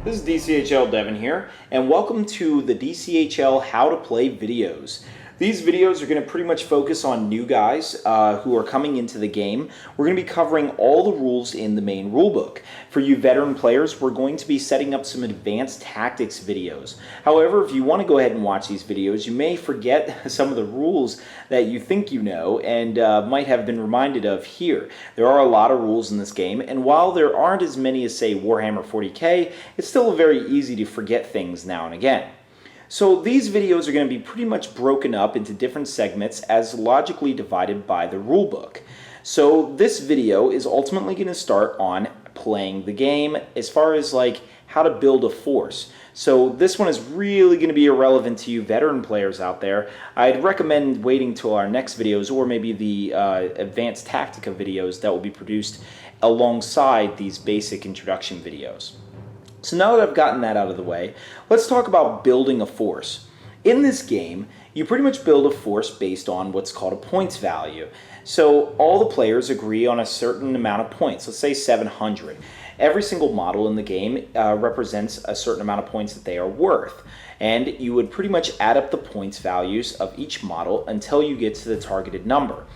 This is DCHL Devin here, and welcome to the DCHL How to Play videos. These videos are going to pretty much focus on new guys who are coming into the game. We're going to be covering all the rules in the main rulebook. For you veteran players, we're going to be setting up some advanced tactics videos. However, if you want to go ahead and watch these videos, you may forget some of the rules that you think you know and might have been reminded of here. There are a lot of rules in this game, and while there aren't as many as, say, Warhammer 40k, it's still very easy to forget things now and again. So these videos are going to be pretty much broken up into different segments as logically divided by the rulebook. So this video is ultimately going to start on playing the game as far as like how to build a force. So this one is really going to be irrelevant to you veteran players out there. I'd recommend waiting till our next videos or maybe the advanced tactica videos that will be produced alongside these basic introduction videos. So now that I've gotten that out of the way, let's talk about building a force. In this game, you pretty much build a force based on what's called a points value. So all the players agree on a certain amount of points, let's say 700. Every single model in the game represents a certain amount of points that they are worth. And you would pretty much add up the points values of each model until you get to the targeted number.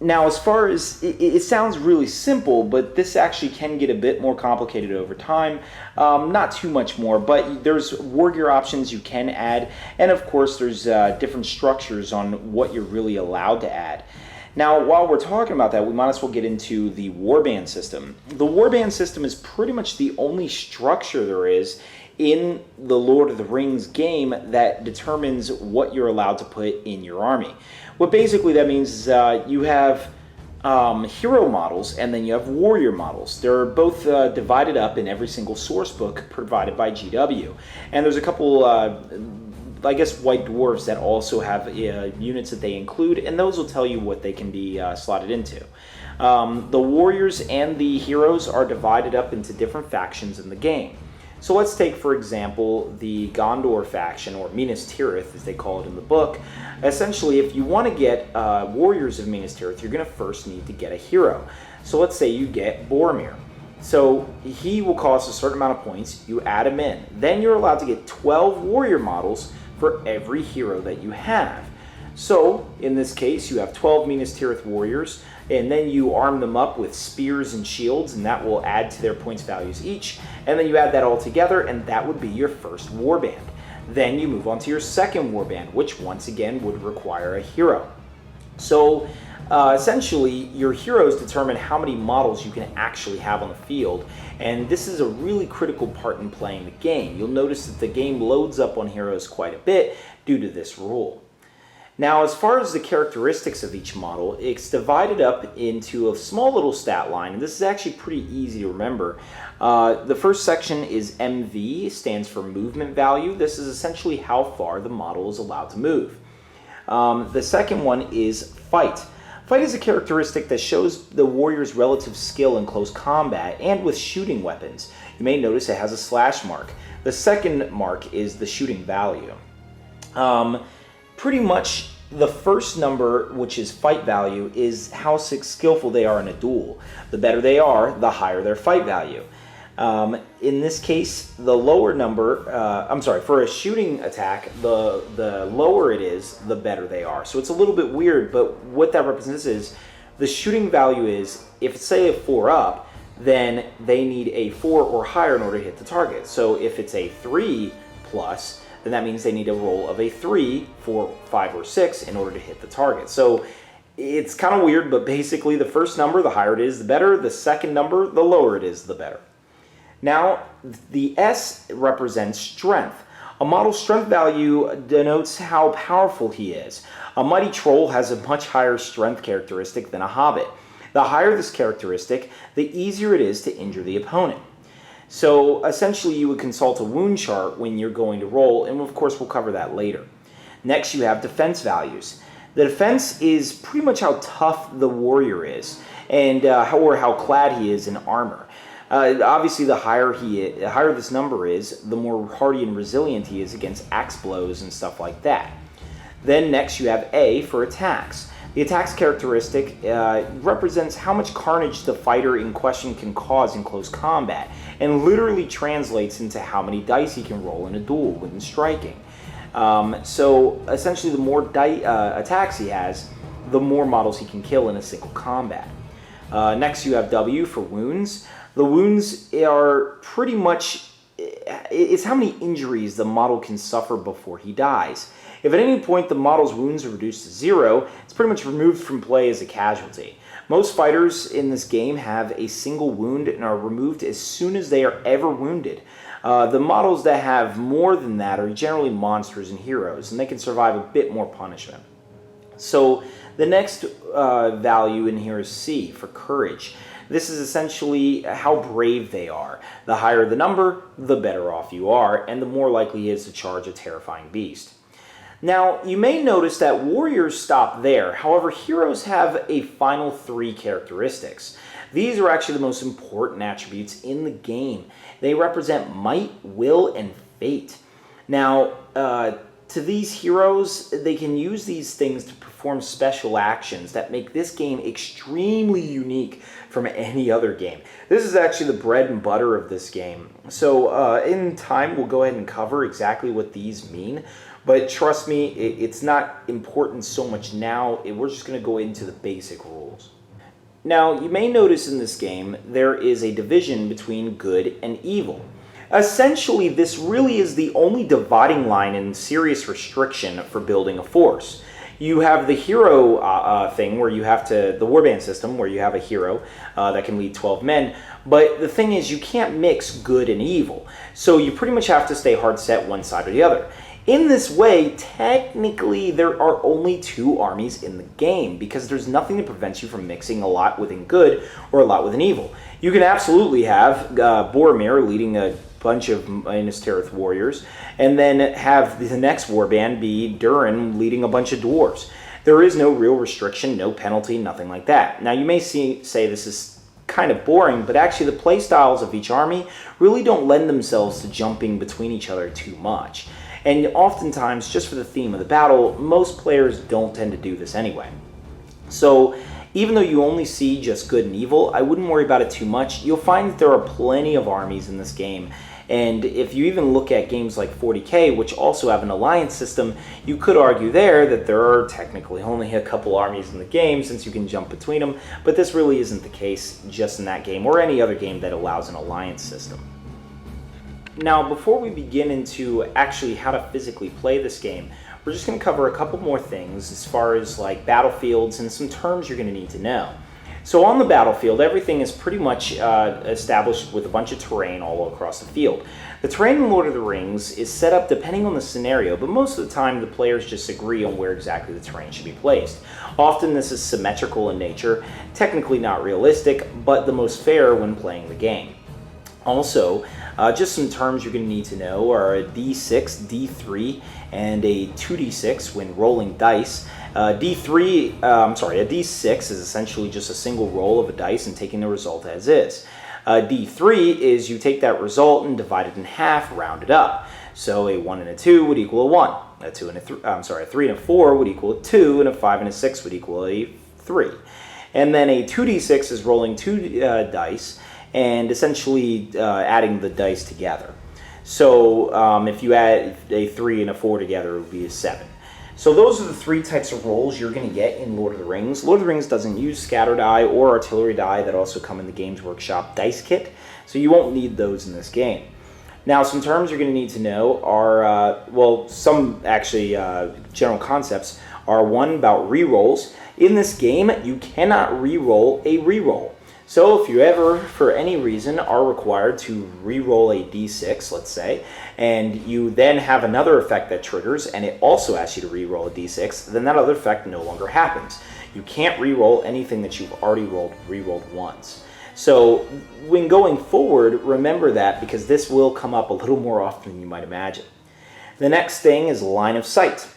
Now, as far as, it sounds really simple, but this actually can get a bit more complicated over time. Not too much more, but there's war gear options you can add, and of course there's different structures on what you're really allowed to add. Now, while we're talking about that, we might as well get into the Warband System. The Warband System is pretty much the only structure there is in the Lord of the Rings game that determines what you're allowed to put in your army. What basically that means is you have hero models and then you have warrior models. They're both divided up in every single source book provided by GW. And there's a couple, I guess, white dwarves that also have units that they include, and those will tell you what they can be slotted into. The warriors and the heroes are divided up into different factions in the game. So let's take, for example, the Gondor faction, or Minas Tirith, as they call it in the book. Essentially, if you want to get warriors of Minas Tirith, you're going to first need to get a hero. So let's say you get Boromir. So he will cost a certain amount of points. You add him in. Then you're allowed to get 12 warrior models for every hero that you have. So in this case, you have 12 Minas Tirith warriors, and then you arm them up with spears and shields, and that will add to their points values each. And then you add that all together, and that would be your first warband. Then you move on to your second warband, which once again would require a hero. So essentially, your heroes determine how many models you can actually have on the field, and this is a really critical part in playing the game. You'll notice that the game loads up on heroes quite a bit due to this rule. Now, as far as the characteristics of each model, it's divided up into a small little stat line, and this is actually pretty easy to remember. The first section is MV, stands for movement value. This is essentially how far the model is allowed to move. The second one is fight. Fight is a characteristic that shows the warrior's relative skill in close combat and with shooting weapons. You may notice it has a slash mark. The second mark is the shooting value. Pretty much the first number, which is fight value, is how skillful they are in a duel. The better they are, the higher their fight value. In this case, the lower number, for a shooting attack, the lower it is, the better they are. So it's a little bit weird, but what that represents is the shooting value is, if it's say a 4 up, then they need a 4 or higher in order to hit the target. So if it's a 3 plus, then that means they need a roll of a 3, 4, 5, or 6 in order to hit the target. So it's kind of weird, but basically the first number, the higher it is, the better. The second number, the lower it is, the better. Now, the S represents strength. A model's strength value denotes how powerful he is. A mighty troll has a much higher strength characteristic than a hobbit. The higher this characteristic, the easier it is to injure the opponent. So essentially you would consult a wound chart when you're going to roll, and of course we'll cover that later. Next you have defense values. The defense is pretty much how tough the warrior is, and how clad he is in armor. Obviously the higher this number is, the more hardy and resilient he is against axe blows and stuff like that. Then next you have A for attacks. The attack's characteristic represents how much carnage the fighter in question can cause in close combat, and literally translates into how many dice he can roll in a duel when striking. So essentially, the more attacks he has, the more models he can kill in a single combat. Next, you have W for wounds. The wounds are pretty much, it's how many injuries the model can suffer before he dies. If at any point the model's wounds are reduced to 0, it's pretty much removed from play as a casualty. Most fighters in this game have a single wound and are removed as soon as they are ever wounded. The models that have more than that are generally monsters and heroes, and they can survive a bit more punishment. So the next value in here is C for courage. This is essentially how brave they are. The higher the number, the better off you are, and the more likely he is to charge a terrifying beast. Now, you may notice that warriors stop there. However, heroes have a final 3 characteristics. These are actually the most important attributes in the game. They represent might, will, and fate. Now, to these heroes, they can use these things to perform special actions that make this game extremely unique from any other game. This is actually the bread and butter of this game. So in time, we'll go ahead and cover exactly what these mean. But trust me, it's not important so much now. We're just going to go into the basic rules. Now, you may notice in this game, there is a division between good and evil. Essentially, this really is the only dividing line and serious restriction for building a force. You have the hero thing where you have to, the Warband System, where you have a hero that can lead 12 men, but the thing is you can't mix good and evil, so you pretty much have to stay hard set one side or the other. In this way, technically, there are only 2 armies in the game because there's nothing to prevent you from mixing a lot within good or a lot within evil. You can absolutely have Boromir leading a bunch of Minas Tirith warriors, and then have the next warband be Durin leading a bunch of dwarves. There is no real restriction, no penalty, nothing like that. Now, you may say this is kind of boring, but actually the play styles of each army really don't lend themselves to jumping between each other too much. And oftentimes, just for the theme of the battle, most players don't tend to do this anyway. So, even though you only see just good and evil, I wouldn't worry about it too much. You'll find that there are plenty of armies in this game. And if you even look at games like 40K, which also have an alliance system, you could argue there that there are technically only a couple armies in the game since you can jump between them. But this really isn't the case just in that game or any other game that allows an alliance system. Now, before we begin into actually how to physically play this game, we're just going to cover a couple more things as far as like battlefields and some terms you're going to need to know. So on the battlefield, everything is pretty much established with a bunch of terrain all across the field. The terrain in Lord of the Rings is set up depending on the scenario, but most of the time the players just agree on where exactly the terrain should be placed. Often this is symmetrical in nature, technically not realistic, but the most fair when playing the game. Also, just some terms you're going to need to know are a D6, D3, and a 2D6 when rolling dice. A D6 is essentially just a single roll of a dice and taking the result as is. D3 is you take that result and divide it in half, round it up. So a 1 and a 2 would equal a 1. A 3 and a 4 would equal a 2, and a 5 and a 6 would equal a 3. And then a 2D6 is rolling 2 dice and essentially adding the dice together. So if you add a 3 and a 4 together, it would be a 7. So those are the 3 types of rolls you're going to get in Lord of the Rings. Lord of the Rings doesn't use scatter die or artillery die that also come in the Games Workshop dice kit, so you won't need those in this game. Now, some terms you're going to need to know are, some actually general concepts are one about rerolls. In this game, you cannot reroll a reroll. So if you ever, for any reason, are required to re-roll a d6, let's say, and you then have another effect that triggers, and it also asks you to re-roll a d6, then that other effect no longer happens. You can't re-roll anything that you've already re-rolled once. So when going forward, remember that because this will come up a little more often than you might imagine. The next thing is line of sight.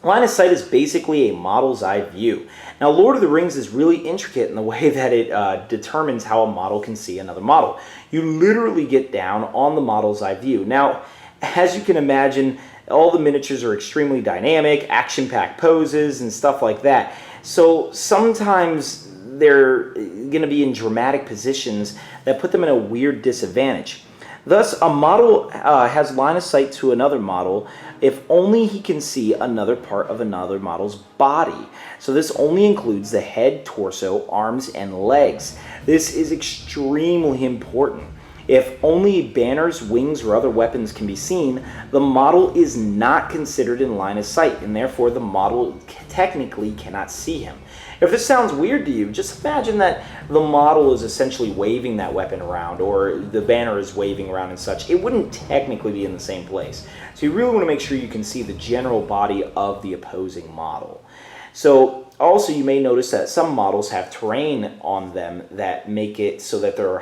Line of sight is basically a model's eye view. Now, Lord of the Rings is really intricate in the way that it determines how a model can see another model. You literally get down on the model's eye view. Now, As you can imagine, all the miniatures are extremely dynamic, action-packed poses, and stuff like that. So sometimes they're going to be in dramatic positions that put them in a weird disadvantage. Thus, a model has line of sight to another model if only he can see another part of another model's body. So this only includes the head, torso, arms, and legs. This is extremely important. If only banners, wings, or other weapons can be seen, the model is not considered in line of sight, and therefore the model technically cannot see him. If this sounds weird to you, just imagine that the model is essentially waving that weapon around, or the banner is waving around and such. It wouldn't technically be in the same place. So you really want to make sure you can see the general body of the opposing model. So also you may notice that some models have terrain on them that make it so that they're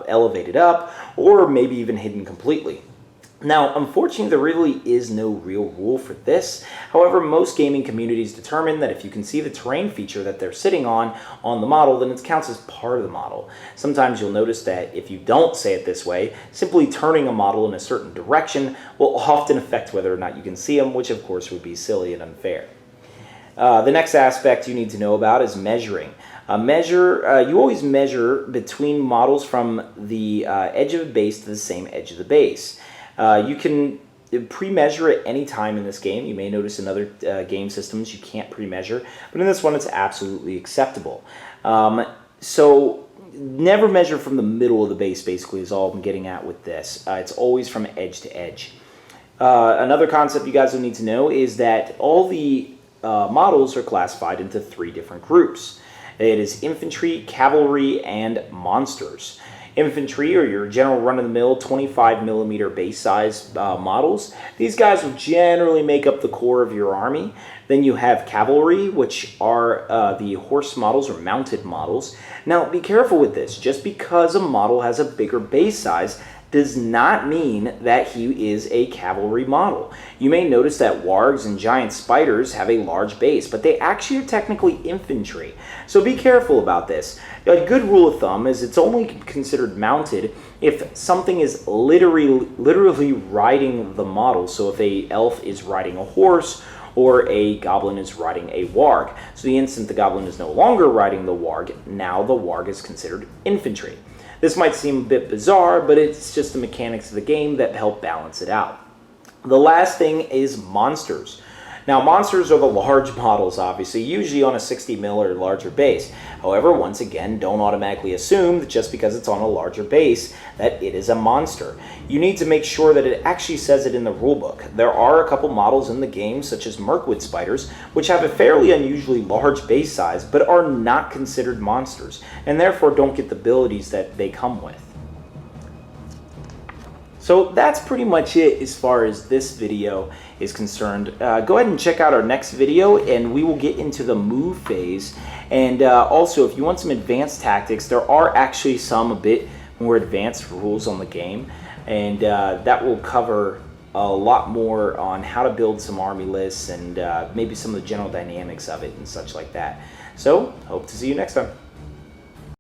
elevated up, or maybe even hidden completely. Now, unfortunately, there really is no real rule for this. However, most gaming communities determine that if you can see the terrain feature that they're sitting on the model, then it counts as part of the model. Sometimes you'll notice that if you don't say it this way, simply turning a model in a certain direction will often affect whether or not you can see them, which of course would be silly and unfair. The next aspect you need to know about is measuring. You always measure between models from the edge of the base to the same edge of the base. You can pre-measure at any time in this game. You may notice in other game systems you can't pre-measure, but in this one it's absolutely acceptable. So never measure from the middle of the base, basically, is all I'm getting at with this. It's always from edge to edge. Another concept you guys will need to know is that all the models are classified into 3 different groups. It is infantry, cavalry, and monsters. Infantry are your general run-of-the-mill 25mm base size models. These guys will generally make up the core of your army. Then you have cavalry, which are the horse models or mounted models. Now be careful with this. Just because a model has a bigger base size does not mean that he is a cavalry model. You may notice that wargs and giant spiders have a large base, but they actually are technically infantry. So be careful about this. A good rule of thumb is it's only considered mounted if something is literally riding the model. So if a elf is riding a horse, or a goblin is riding a warg. So the instant the goblin is no longer riding the warg, now the warg is considered infantry. This might seem a bit bizarre, but it's just the mechanics of the game that help balance it out. The last thing is monsters. Now, monsters are the large models, obviously, usually on a 60mm or larger base. However, once again, don't automatically assume that just because it's on a larger base that it is a monster. You need to make sure that it actually says it in the rulebook. There are a couple models in the game, such as Mirkwood spiders, which have a fairly unusually large base size, but are not considered monsters, and therefore don't get the abilities that they come with. So that's pretty much it as far as this video is concerned. Go ahead and check out our next video, and we will get into the move phase. And also, if you want some advanced tactics, there are actually some a bit more advanced rules on the game, and that will cover a lot more on how to build some army lists and maybe some of the general dynamics of it and such like that. So, hope to see you next time.